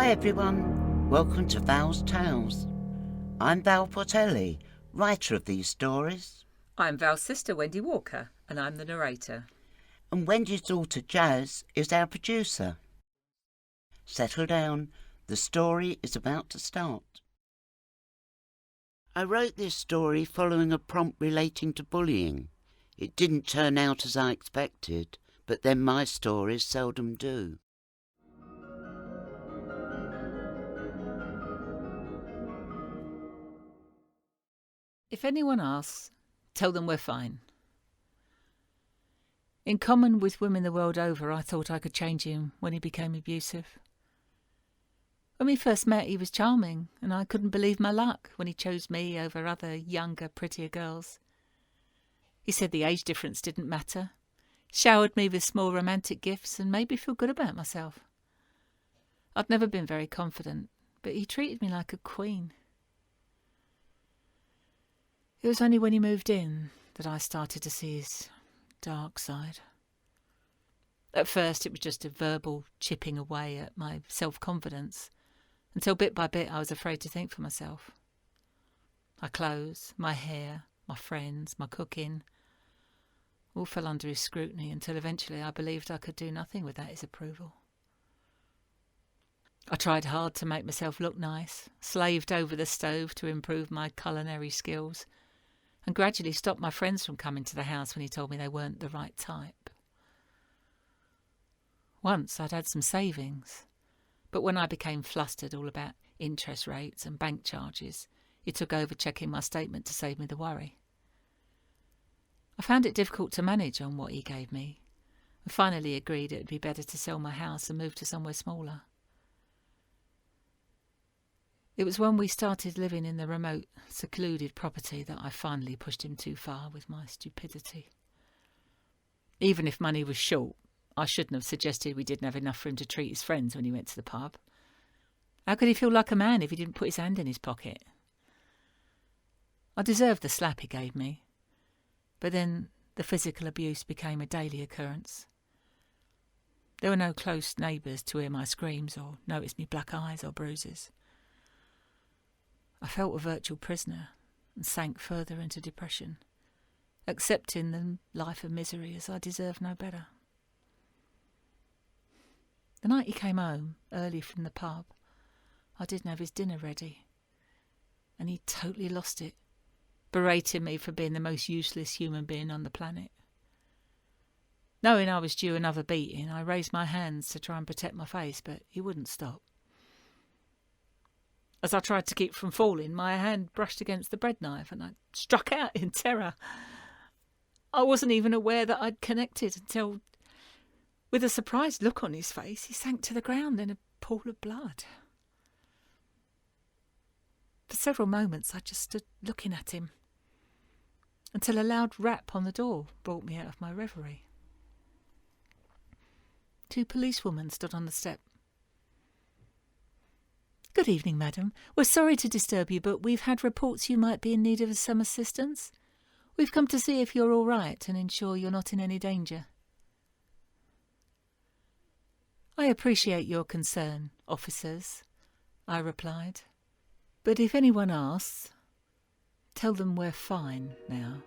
Hi everyone, welcome to Val's Tales. I'm Val Portelli, writer of these stories. I'm Val's sister, Wendy Walker, and I'm the narrator. And Wendy's daughter, Jazz, is our producer. Settle down, the story is about to start. I wrote this story following a prompt relating to bullying. It didn't turn out as I expected, but then my stories seldom do. If anyone asks, tell them we're fine. In common with women the world over, I thought I could change him when he became abusive. When we first met, he was charming, and I couldn't believe my luck when he chose me over other younger, prettier girls. He said the age difference didn't matter, showered me with small romantic gifts, and made me feel good about myself. I'd never been very confident, but he treated me like a queen. It was only when he moved in that I started to see his dark side. At first it was just a verbal chipping away at my self-confidence, until bit by bit I was afraid to think for myself. My clothes, my hair, my friends, my cooking, all fell under his scrutiny until eventually I believed I could do nothing without his approval. I tried hard to make myself look nice, slaved over the stove to improve my culinary skills, and gradually stopped my friends from coming to the house when he told me they weren't the right type. Once I'd had some savings, but when I became flustered all about interest rates and bank charges, he took over checking my statement to save me the worry. I found it difficult to manage on what he gave me, and finally agreed it would be better to sell my house and move to somewhere smaller. It was when we started living in the remote, secluded property that I finally pushed him too far with my stupidity. Even if money was short, I shouldn't have suggested we didn't have enough for him to treat his friends when he went to the pub. How could he feel like a man if he didn't put his hand in his pocket? I deserved the slap he gave me, but then the physical abuse became a daily occurrence. There were no close neighbours to hear my screams or notice me black eyes or bruises. I felt a virtual prisoner and sank further into depression, accepting the life of misery as I deserved no better. The night he came home, early from the pub, I didn't have his dinner ready, and he totally lost it, berating me for being the most useless human being on the planet. Knowing I was due another beating, I raised my hands to try and protect my face, but he wouldn't stop. As I tried to keep from falling, my hand brushed against the bread knife and I struck out in terror. I wasn't even aware that I'd connected until, with a surprised look on his face, he sank to the ground in a pool of blood. For several moments I just stood looking at him, until a loud rap on the door brought me out of my reverie. 2 policewomen stood on the step. "Good evening, madam. We're sorry to disturb you, but we've had reports you might be in need of some assistance. We've come to see if you're all right and ensure you're not in any danger." "I appreciate your concern, officers," I replied. "But if anyone asks, tell them we're fine now."